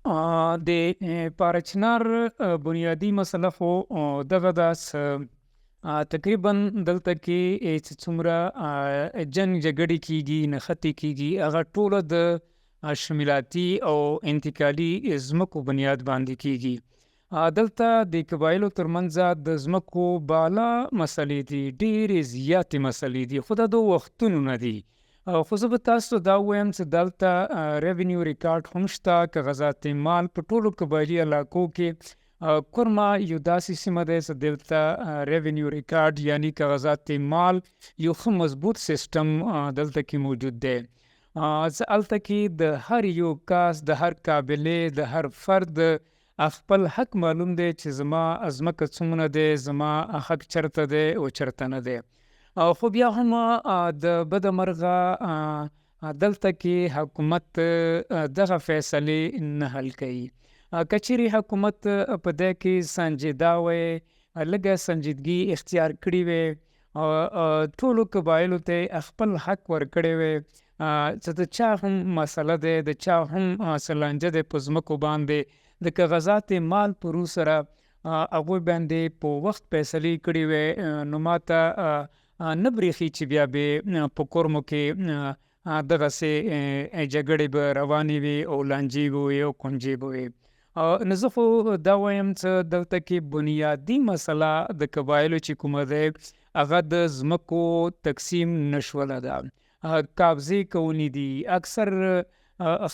د پارچنار بنیادي مسله خو دغه داس تقریبا دلته کې چې څومره جنگ جګړې کیږي نښتې کیږي هغه ټوله د شمولاتي او انتقالي ځمکو بنیاد باندې کیږي. دلته د قبایلو ترمنځ د ځمکو بالا مسلې دي، ډېرې زیاتې مسلې دي، خو دا د وختونو نه دي. خو زه به تاسو دا ووایم چې دلته ریونیو ریکارډ هم شته، کاغذات مال په ټولو قبایلي علاقو کې. کرمه یو داسې سیمه دی چې دلته ریونیو ریکارډ یعنی کاغذات مال یو ښه مضبوط سیستم دلته کې موجود دی. هلته کې د هر یو کس، د هر قابلې، د هر فرد خپل حق معلوم دی چې زما ځمکه څومره دی، زما حق چرته دی او چرته نه دی. خو بیا هم د بده مرغه دلته کې حکومت دغه فیصلې نه حل کوي. که چیرې حکومت په دې کې سنجیده وی، لږه سنجیدګي اختیار کړې وی، ټولو قبایلو ته خپل حق ورکړی وی، چې د چا هم مسله دی، د چا هم سلانجه دی په ځمکو باندې، د کاغذات مال په رو سره هغوی باندې په وخت فیصلې کړې وی، نو ماته نه بریښي چې بیا به په کرمو کې دغسې جګړې به روانې وي او لانجې به وي او کونجې به وي. نو زه خو دا وایم چې دلته کې بنیادي مسله د قبایلو چې کومه دی هغه د ځمکو تقسیم نشوله ده، قابضې کونې دي. اکثر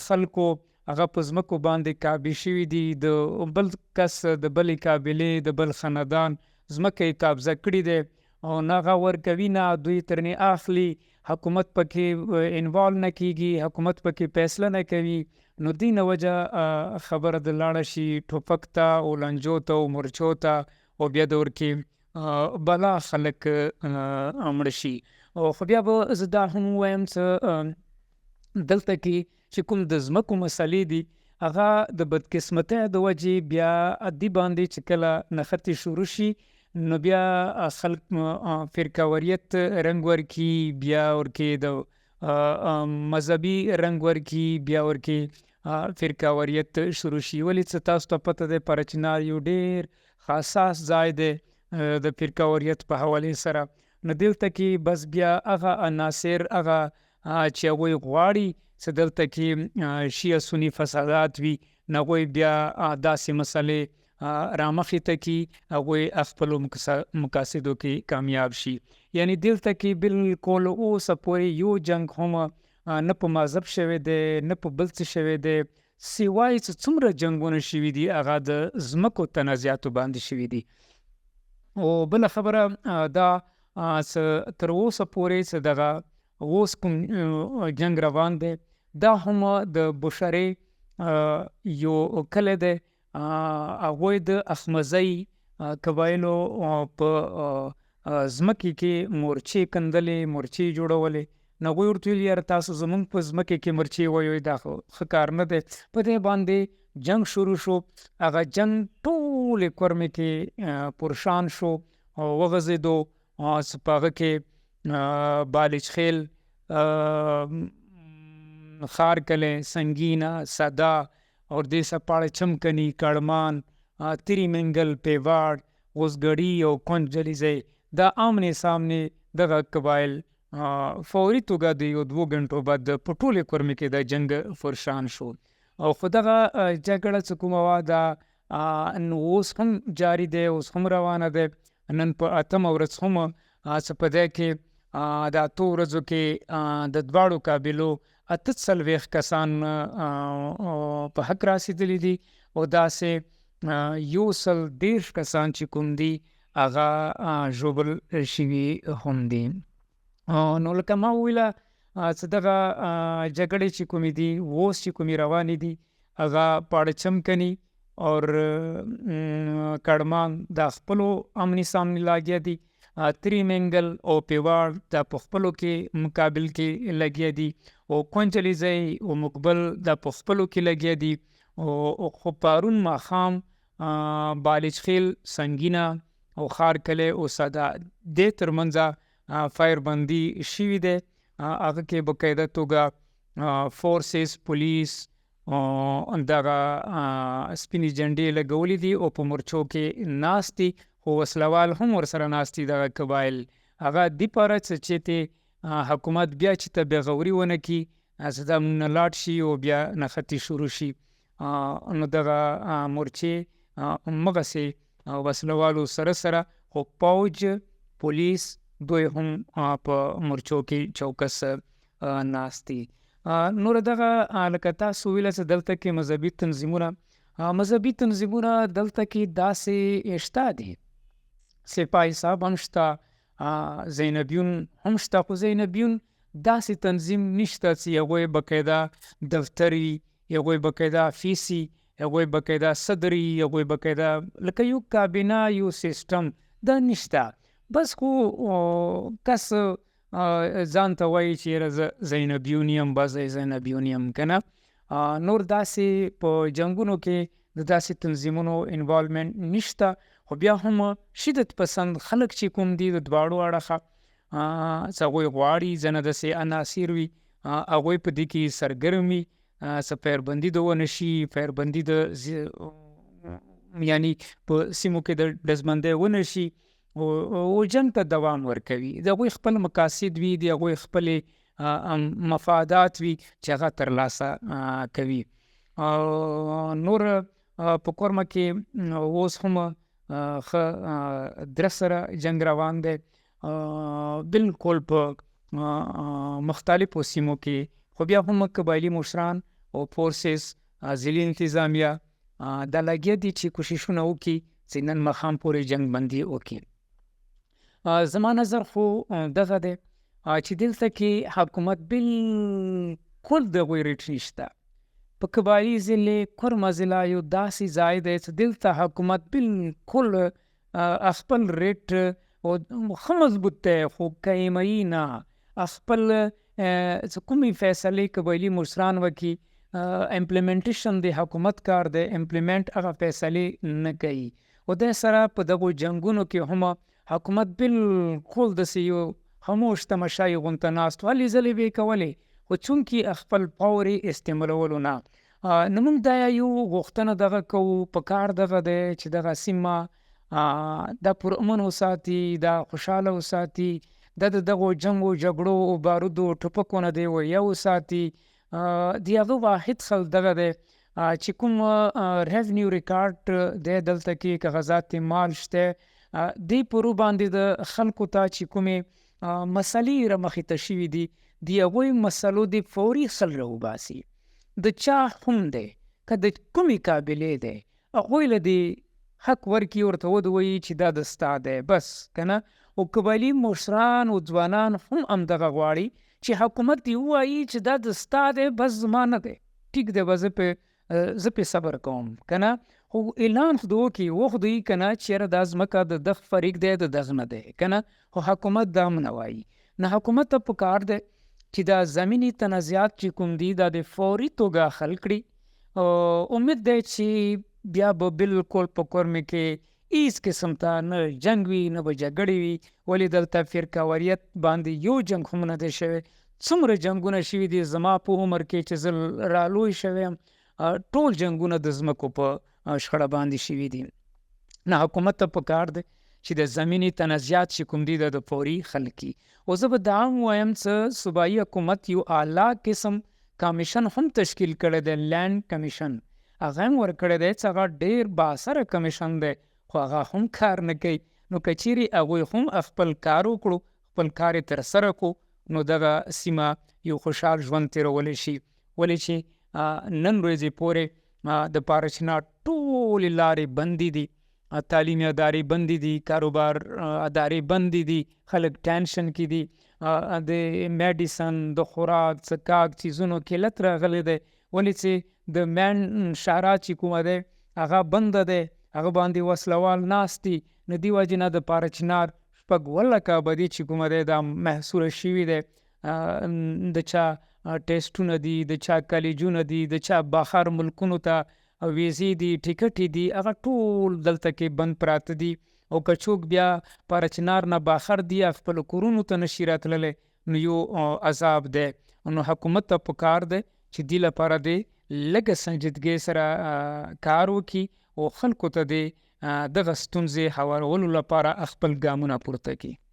خلکو هغه په ځمکو باندې قابض شوي دي، د بل کس، د بلې قابلې، د بل خاندان ځمکه یې قابضه کړې دی او نه هغه ورکوي، نه دوی ترې اخلي، حکومت پکې انوالو نه کیږي، حکومت پکې فیصله نه کوي. نو دې نه وجه خبره د لاړه شي ټوپک ته او لانجو ته او مرچو ته، او بیا د ورکې بلا خلک مړه شي. خو بیا به زه دا هم ووایم چې دلته کې چې کوم د ځمکو مسلې دي هغه د بدقسمتۍ د وجې بیا دې باندې چې کله نښتې شروع شي نو بیا خلک فرقاوریت رنګ ورکي، بیا ورکې د مذهبي رنګ ورکي، بیا ورکې فرقاوریت شروع شي. ولې چې تاسو ته پته دی پارچنار یو ډېر حساس ځای دی د فرقاوریت په حوالې سره. نو دلته کې بس بیا هغه عناصر، هغه چې هغوی غواړي چې دلته کې شیعه سني فسادات وي، نو هغوی بیا داسې مسلې رامخې ته کي، هغوی خپلو مقاصدو کې کامیاب شي. یعنی دلته کې بالکل اوسه پورې یو جنګ هم نه په مذهب شوی دی، نه په بل څه شوی دی، سوای چې څومره جنګونه شوي دي هغه د ځمکو تنازعاتو باندې شوي دي. او بله خبره دا چې تر اوسه پورې چې دغه اوس کوم جنګ روان دی دا هم د بوشرې یو کلی دی، هغوی د اخمزۍ قبایلو په ځمکې کې مورچې کندلې، مورچې جوړولې. نو هغوی ورته ویل یاره تاسو زموږ په ځمکې کې مرچې ویوئ، دا خو ښه کار نه دی. په دې باندې جنګ شروع شو. هغه جنګ ټولې کرمې کې پرشان شو او وغځېدو. په هغه کې بالچخیل، خارکلی، سنگینه، سدا اور دې سپاړه چمکني، کړمان، ترمنځ، پیواړ، اوسګړي او کونجلیزۍ، دا آمنے سامنے دغه قبایل فوري توګه د یو 2 غنټو بعد په ټولې کرمې کې د جنګ فرشان شو. او خو دغه جګړه چې کومه وه دا اوس هم جاري دی، اوس هم روانه دی. نن په 8مه ورځ هم چې په دې کې د 8 ورځو کې د دواړو قابلو 48 کسان په حق رسېدلي دي او داسې 130 کسان چې کوم دي هغه ژوبل شوي هم دي. نو لکه ما وویله چې دغه جګړې چې کومې دي اوس چې کومې روانې دي هغه پاړه چمکني اور کړمان دا خپلو امني سامني لاګیا دي، ترمنځ او پیواړ دا په خپلو کې مقابل کې لګیا دي، او کونجلیزۍ او مقبل دا په خپلو کې لګیا دي. او خو پرون ماښام بالچخیل، سنگینه او خارکلی او ساده دې ترمنځه فایر بندي شوي دی. هغه کې باقاعده توګه فورسز، پولیس دغه سپینې جنډې لګولې دي او په مورچو کې ناست دي، خو وسلوال هم ورسره ناست دي دغه قبایل. هغه دې پاره چې ته حکومت بیا چې ته بېغوري ونه کړي، څه دا نه لاټ شي او بیا نښتې شروع شي. نو دغه مورچې همغسې وسلوالو سره سره خو پوج پولیس دوی هم په مورچو کې چوکس ناست دي. نور دغه لکه تاسو ویله چې دلته کې مذهبي تنظیمونه دلته کې داسې شته دي. سپاهي صاحب هم شته، زینبیون هم شته، خو زینبیون داسې تنظیم نشته چې هغوی باقاعده دفتري، هغوی باقاعده افیسي، هغوی باقاعده صدري، هغوی باقاعده لکه یو کابینه یو سیسټم دا نشته. بس خو کس ځان ته وایي چې یاره زه زینبیون یم، بس زینبیون یم که نه. نور داسې په جنګونو کې د داسې تنظیمونو انوالومنټ نشته. خو بیا هم شدت پسند خلک چې کوم دي د دواړو اړخه څه هغوی غواړي ځنه داسې عناصر وي هغوی په دې کې سرګرم وي، څه فیربندي د ونه شي، فیربندي د یعنی په سیمو کې د ډزبندۍ ونه شي او جنګ ته دوام ورکوي. د هغوی خپل مقاصد وي، د هغوی خپلې مفادات وي چې هغه ترلاسه کوي. نور په کرمه کې اوس هم ښه درس سره جنګ روان دی، بالکل په مختلفو سیمو کې. خو بیا هم قبایلي مشران او فورسز ضلعي انتظامیه دا لګیا دي چې کوششونه وکړي چې نن ماښام پورې جنګ بندي وکړي. زما نظر خو دغه دی چې دلته کې حکومت بالکل د هغوی ریټ نشته. په قبایلي ضلع کرمه ضلع یو داسې ځای دی چې دلته حکومت بالکل خپل ریټ ښه مضبوط دی، خو قیمه‌یي نه. خپل کومې فیصلې قبایلي مشران وکړي، امپلیمنټیشن د حکومت کار دی، امپلیمنټ هغه فیصلې نه کوي. او د سره په دغو جنګونو کې هم حکومت بالکل داسې یو خاموش تماشایي غونته ناست، هلې ځلې به یې کولې، خو چونکې خپل پاور یې استعمالولو نه. نو موږ دا یو غوښتنه دغه کوو، په کار دغه دی چې دغه سیمه دا پرامن وساتي، دا خوشحاله وساتي، دا د دغو جنګو جګړو او بارودو ټوپکو نه دی ویه وساتي. د هغه واحد خل دغه دی چې کوم ریونیو ریکارډ دی دلته کې کاغذات مال شته، دی پرو باندې د خلکو ته چې کومې مسلې رامخې ته شوي دي د هغوی مسلو د فوري حل راوباسي. د چا هم دی که د کومې قابلې دی هغوی له دې حق ورکړي، ورته ودوایي چې دا د ستا دی بس که نه. او قبایلي مشران او ځوانان هم همدغه غواړي چې حکومت یې ووایي چې دا د ستا دی بس زما نه دی، ټیک دی، به زه پې صبر کوم که نه. خو اعلان خو د وکړي وخدوي که نه چې یاره دا ځمکه د دغ فریق دی د دغ نه دی که نه. خو حکومت دا هم نه وایي. نه حکومت ته په کار دی چې دا زمینی تنازعات چې کوم دي دا د فوري توګه حل کړي. امید دی چې بیا به بالکل په کرمې کې هیڅ قسم ته نه جنګ وي نه به جګړې وي. ولې دلته فرقهوریت باندې یو جنګ هم نه دی شوی. څومره جنګونه شوي دي زما په عمر کې چې زه رالوی شوی یم، ټول جنګونه د ځمکو په شخړه باندې شوي دي. نه حکومت ته په کار دی چې د زمینی تنازعات چې کوم دي د فوري حل کړي. او زه به دا هم وایم چې صوبایي حکومت یو اعلی قسم کمیشن هم تشکیل کړی دی، لینډ کمیشن هغه هم ورکړی دی چې هغه ډېر بااثره کمیشن دی، خو هغه هم کار نه کوي. نو که چیرې هغوی هم خپل کار وکړو، خپل کار یې ترسره کړو، نو دغه سیمه یو خوشحال ژوند تېرولی شي. ولې چې نن ورځې پورې د پارچنار ټولې لارې بندې دي، تعلیمي ادارې بندې دي، کاروبار ادارې بندې دي، خلک ټینشن کې دي، د میډیسن د خوراک څکاک چیزونو قلت راغلی دی. ولې چې د مین شهرا چې کومه دی هغه بنده دی، هغه باندې وسلوال ناست دي. نو دې وجې نه د پارچنار 16 آبادي چې کومه دی دا محصوره شوي دی. د چا ټیسټونه دي، د چا کالجونه دي، د چا بهر ملکونو ته ویزې دي، ټیکټې دي، هغه ټول دلته کې بند پراته دي. او که څوک بیا پارچنار نه بهر دي خپلو کورونو ته نشي راتللی، نو یو عذاب دی. نو حکومت ته په کار دی چې دې لپاره دی لږه سنجیدګۍ سره کار وکړي او خلکو ته د دغه ستونزې هوارولو لپاره خپل ګامونه پورته کړي.